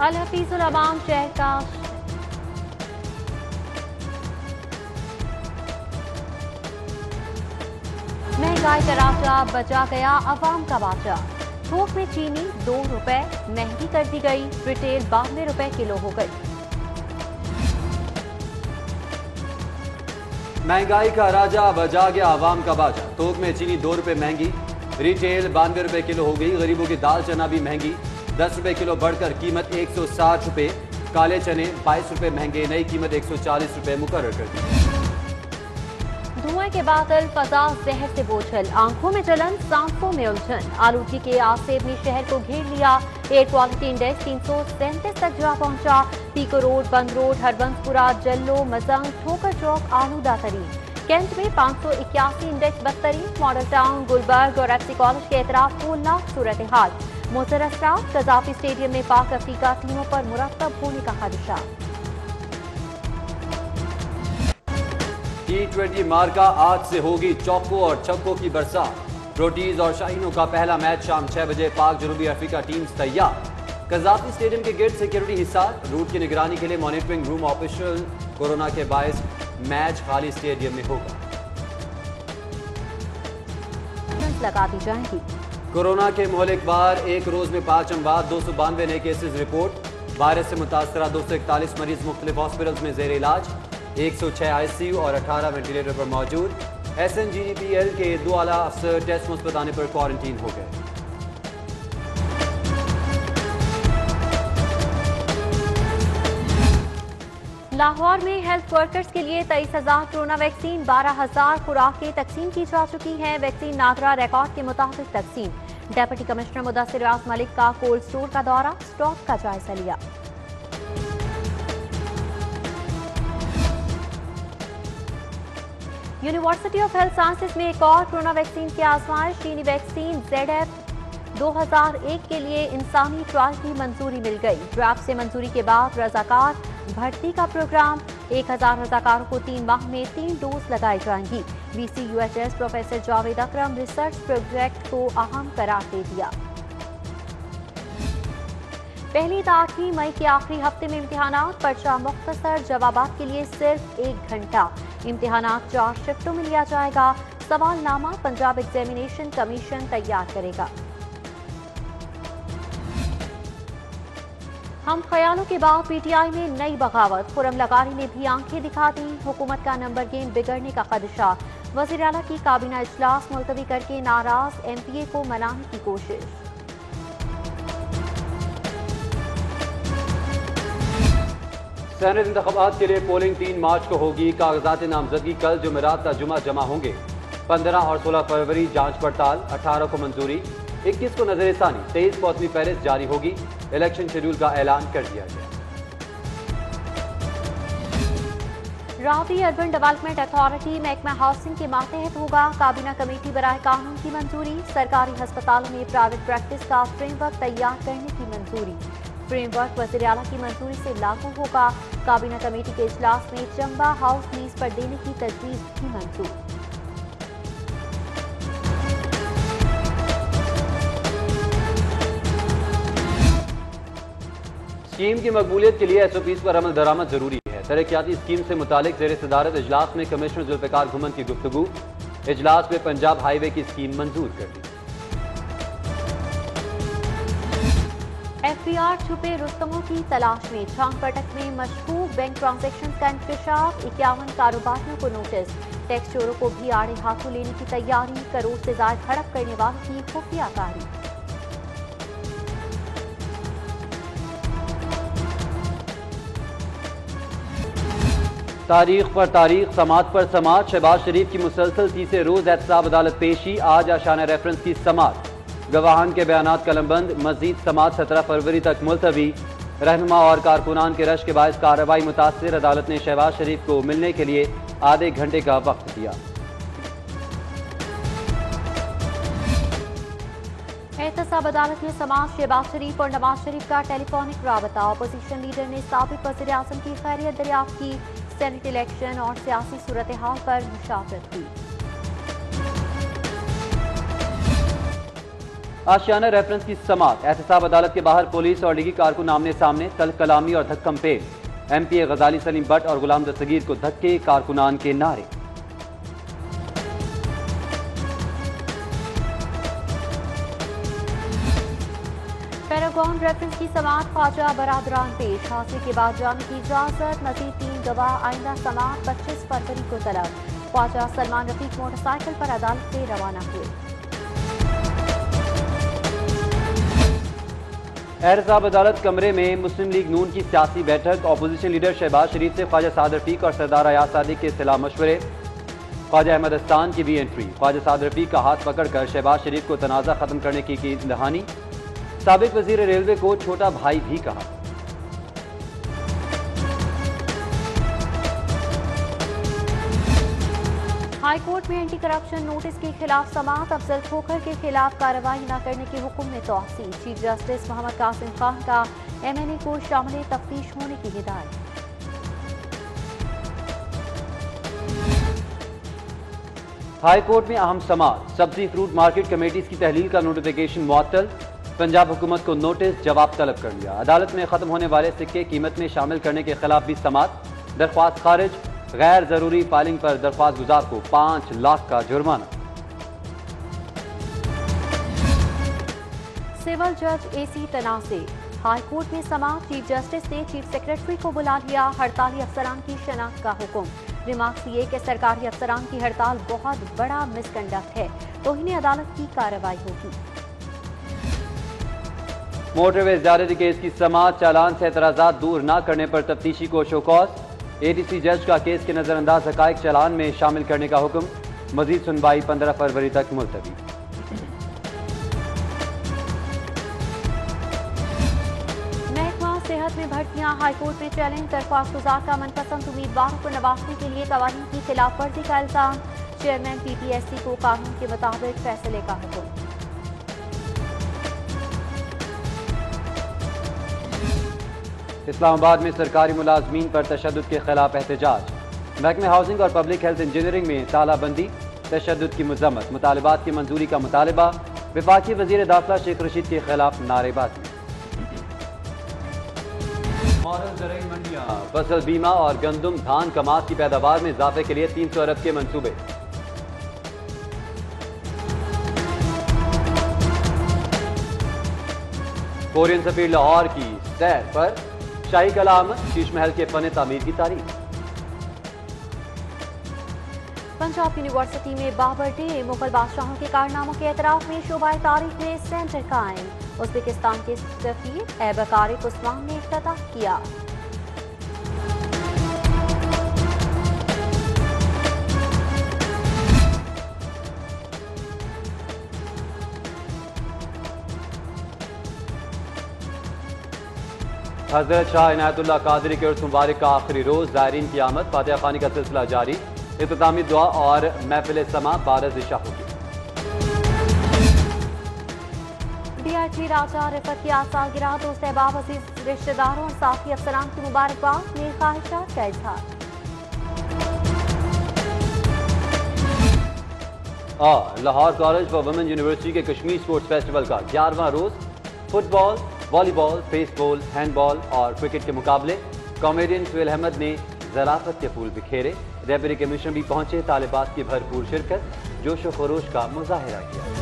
अल हफीजुल अवाम शहर का महंगाई का राजा बचा गया अवाम का बाचा। थोक में चीनी 2 रुपए महंगी कर दी गई, रिटेल 92 रुपए किलो हो गई। महंगाई का राजा बजा गया आवाम का बाजा। थोक में चीनी 2 रुपए महंगी, रिटेल 92 रुपए किलो हो गई। गरीबों की दाल चना भी महंगी, 10 रुपए किलो बढ़कर कीमत 160 रुपए। काले चने 22 रुपए महंगे, नई कीमत 140 रुपए मुकर्रर कर दी। धुएं के बादल, फजा जहर से बोझल, आंखों में जलन, सांसों में उलझन। आलूगी के आसेब ने शहर को घेर लिया। एयर क्वालिटी इंडेक्स 337 तक जा पहुंचा। पीको रोड, बंद रोड, हरबंसपुरा, जल्लो, मजंग, ठोकर चौक आलूदा तरीन। कैंट में 581 इंडेक्स बदतरीन। मॉडल टाउन, गुलबर्ग और एफसी कॉलेज के एतराफ होलनाक सूरत हाल। मोसर असरात, कजाफी स्टेडियम में पाक अफ्रीका टीमों पर मुरतब होने का खदशा। T20 मार्का आज से होगी चौकों और छक्कों की बरसात। रोटीज और शाहीनों का पहला मैच शाम 6 बजे। पाक जनूबी अफ्रीका टीम्स तैयार। कजाफी स्टेडियम के गेट सिक्योरिटी हिसार। रूट की निगरानी के लिए मॉनिटरिंग रूम ऑपरेशनल। कोरोना के बायस मैच खाली स्टेडियम में होगा। लगा दी जाएंगी। कोरोना के मोहलिक बार, एक रोज में 5 अमवात, 292 नए केसेज रिपोर्ट। वायरस से मुतासरा 241 मरीज मुख्तलिफ हॉस्पिटल्स में जेर इलाज। 106 ICU और 18 वेंटिलेटर पर मौजूद। SNGPL के 2 आला अफसर टेस्ट मुस्बत आने पर क्वारंटीन हो गए। लाहौर में हेल्थ वर्कर्स के लिए 23,000 कोरोना वैक्सीन, 12,000 खुराकें तकसीम की जा चुकी हैं। वैक्सीन नागरा रिकॉर्ड के मुताबिक तकसीम। डेप्यूटी कमिश्नर मुदस्सिर रियाज मलिक का कोल्ड स्टोर का दौरा, स्टॉक का जायजा लिया। यूनिवर्सिटी ऑफ हेल्थ साइंसेज में एक और कोरोना वैक्सीन की आजमाइश। चीनी वैक्सीन ZF 2001 के लिए इंसानी ट्रायल की मंजूरी मिल गई। ड्राफ्ट से मंजूरी के बाद रजाकार भर्ती का प्रोग्राम। 1000 रजाकारों को 3 माह में 3 डोज लगाई जाएंगी। VC UHS प्रोफेसर जावेद अकरम रिसर्च प्रोजेक्ट को अहम करार दे दिया। पहली से 8वीं मई के आखिरी हफ्ते में इम्तिहानात। पर्चा मुख्तसर, जवाबात के लिए सिर्फ 1 घंटा। इम्तिहानात 4 शिफ्टों में लिया जाएगा। सवालनामा पंजाब एग्जामिनेशन कमीशन तैयार करेगा। हम ख्यालों के बाद PTI में नई बगावत। खुरम लगारी ने भी आंखें दिखा दी। हुकूमत का नंबर गेम बिगड़ने का खदशा। वज़ीर आला की काबीना इजलास मुलतवी करके नाराज MPA को मनाने की कोशिश। सेनेट इंतखाबात के लिए पोलिंग 3 मार्च को होगी। कागजात नामजदगी कल जुमेरात का जुमा जमा होंगे। 15 और 16 फरवरी जांच पड़ताल। 18 को मंजूरी, 21 को नजर सानी, 23 को अपनी फहरिस्त जारी होगी। इलेक्शन शेड्यूल का ऐलान कर दिया गया। रावी अर्बन डेवलपमेंट अथॉरिटी महकमा हाउसिंग के मातहत होगा। काबीना कमेटी बराए कानून की मंजूरी। सरकारी अस्पतालों में प्राइवेट प्रैक्टिस का फ्रेमवर्क तैयार करने की मंजूरी। फ्रेमवर्क वज़ीर आला की मंजूरी से लागू होगा। काबीना कमेटी के इजलास में चंबा हाउस लीज पर देने की तजवीज भी मंजूर। स्कीम की मकबूलियत के लिए SOPs पर अमल दरामद जरूरी है। तरक्याती स्कीम से मुतालिक ज़ेर सदारत इजलास में कमिश्नर जुल्फ़िकार घुमन की गुफ्तगू। इजलास में पंजाब हाईवे की स्कीम मंजूर कर दी। FBI छुपे रुस्तमों की तलाश में। छांग पटक में मशकूक बैंक ट्रांजैक्शन का इंकशाफ। 51 कारोबारियों को नोटिस। टैक्स चोरों को भी आड़े हाथों लेने की तैयारी। करोड़ से ज्यादा हड़प करने वालों की खुफिया कारी। तारीख पर तारीख, समात पर समात। शहबाज शरीफ की मुसलसल तीसरे रोज एहतसाब अदालत पेशी। आज आशाना रेफरेंस की समात। गवाहान के बयानात कलमबंद। मजीद समात 17 फरवरी तक मुलतवी। रहनुमा और कारकुनान के रश के बायस कार्रवाई मुतासिर। अदालत ने शहबाज शरीफ को मिलने के लिए आधे घंटे का वक्त दिया। एहतसाब अदालत में समात। शहबाज शरीफ और नवाज शरीफ का टेलीफोनिक राबता। अपोजिशन लीडर ने साबिक वज़ीर आज़म की खैरियत दरियाफ्त की। सेनेट इलेक्शन और सियासी सूरत हाल पर मुशावरत हुई। आशियाना रेफरेंस की समात। एहतसाब अदालत के बाहर पुलिस और लीगी कारकुन आमने सामने, तल्ख कलामी और धक्कम पेल। एमपीए गजाली सलीम भट्ट और गुलाम दस्तगीर को धक्के, कारकुनान के नारे। पैरागॉन रेफरेंस की समात, ख्वाजा बरादरान पेश। हादसे के बाद जाने की इजाजत। मजीद 3 गवाह आइंदा समात 25 फरवरी को तलब। ख्वाजा सलमान रफीक मोटरसाइकिल पर अदालत से रवाना हुए। एहतसाब अदालत कमरे में मुस्लिम लीग नून की सियासी बैठक। अपोजिशन लीडर शहबाज शरीफ से ख्वाजा साद रफीक और सरदार अयाज सादिक के खिलाफ मशवरे। ख्वाजा अहमद अस्तान की भी एंट्री। ख्वाजा साद रफीक का हाथ पकड़कर शहबाज शरीफ को तनाज़ा खत्म करने की दहानी। साबिक वजीर रेलवे को छोटा भाई भी कहा। हाईकोर्ट में एंटी करप्शन नोटिस के खिलाफ समात। अफजल खोखर के खिलाफ कार्रवाई न करने के हुक्म में तौसील। चीफ जस्टिस मोहम्मद कासिम खान का एमएनए को शामिल तफ्तीश होने की हिदायत। हाईकोर्ट में अहम समात। सब्जी फ्रूट मार्केट कमेटीज की तहलील का नोटिफिकेशन मुअत्तल। पंजाब हुकूमत को नोटिस, जवाब तलब कर लिया। अदालत में खत्म होने वाले सिक्के कीमत में शामिल करने के खिलाफ भी समात। दरख्वास्त खारिज। गैर जरूरी फाइलिंग पर दरख्वास्त गुजार को 5 लाख का जुर्माना। सिविल जज एसी तनाज़े। हाईकोर्ट में समात। चीफ जस्टिस ने चीफ सेक्रेटरी को बुला लिया। हड़ताली अफसरान की शनाख्त का हुक्म। रिमार्क्स ये कि सरकारी अफसरान की हड़ताल बहुत बड़ा मिसकंडक्ट है, तौहीन अदालत की कार्रवाई होगी। मोटरवेज जारी केस की समात। चालान से एतराजात दूर न करने पर तफ्तीशी को शोकॉज। एडीसी जज का केस के नजरअंदाज हकायक चालान में शामिल करने का हुक्म। मजीद सुनवाई 15 फरवरी तक मुलतवी। महकमा सेहत में भर्तियां। हाईकोर्ट में चैलेंज। दरख्वास्त गुजार का मनपसंद उम्मीदवारों को नवाजने के लिए कवानीन की खिलाफ वर्जी का इल्जाम। चेयरमैन पीपीएससी को कानून के मुताबिक फैसले का हुक्म। इस्लामाबाद में सरकारी मुलाजमीन पर तशद्दुद के खिलाफ एहतजाज। महकमे हाउसिंग और पब्लिक हेल्थ इंजीनियरिंग में तालाबंदी, तशद्दुद की मजम्मत। मुतालबात की मंजूरी का मुतालबा। वफाकी वजीर दाखिला शेख रशीद के खिलाफ नारेबाजी। मॉडल ज़राई मंडियां। फसल बीमा और गंदम धान कमाद की पैदावार में इजाफे के लिए 300 अरब के मंसूबे। कोरियन सफीर लाहौर की सैर पर। शाही कला आमद। शीश महल के फन तामीर की तारीफ। पंजाब यूनिवर्सिटी में बाबर डे। मुगल बादशाहों के कारनामों के एतराफ में शोबाए तारीख में सेंटर कायम। उज़्बेकिस्तान के सफीर ऐबक आरिफ उस्मान ने इफ्तिताह किया। हजरत शाह इनायतुल्लाह कादरी के उर्स मुबारक का आखिरी रोज। ज़ायरीन की आमद। फातिहा खानी का सिलसिला जारी। इख्तितामी दुआ और महफिल समा 12 दिशा होगी। डीआईजी राजा रिफत की आज सालगिरह। दोस्त अहबाब अजीज रिश्तेदारों और साथी अफसरान की मुबारकबाद। नेक ख्वाहिशात का इजहार। और Lahore college for women university के कश्मीर स्पोर्ट्स फेस्टिवल का 11वां रोज। फुटबॉल, वॉलीबॉल, बेसबॉल, हैंडबॉल और क्रिकेट के मुकाबले। कॉमेडियन सुहेल अहमद ने ज़राफ़त के फूल बिखेरे। डेप्यूटी कमिश्नर भी पहुंचे। तालिबात की भरपूर शिरकत। जोशो खरोश का मुजाहिरा किया।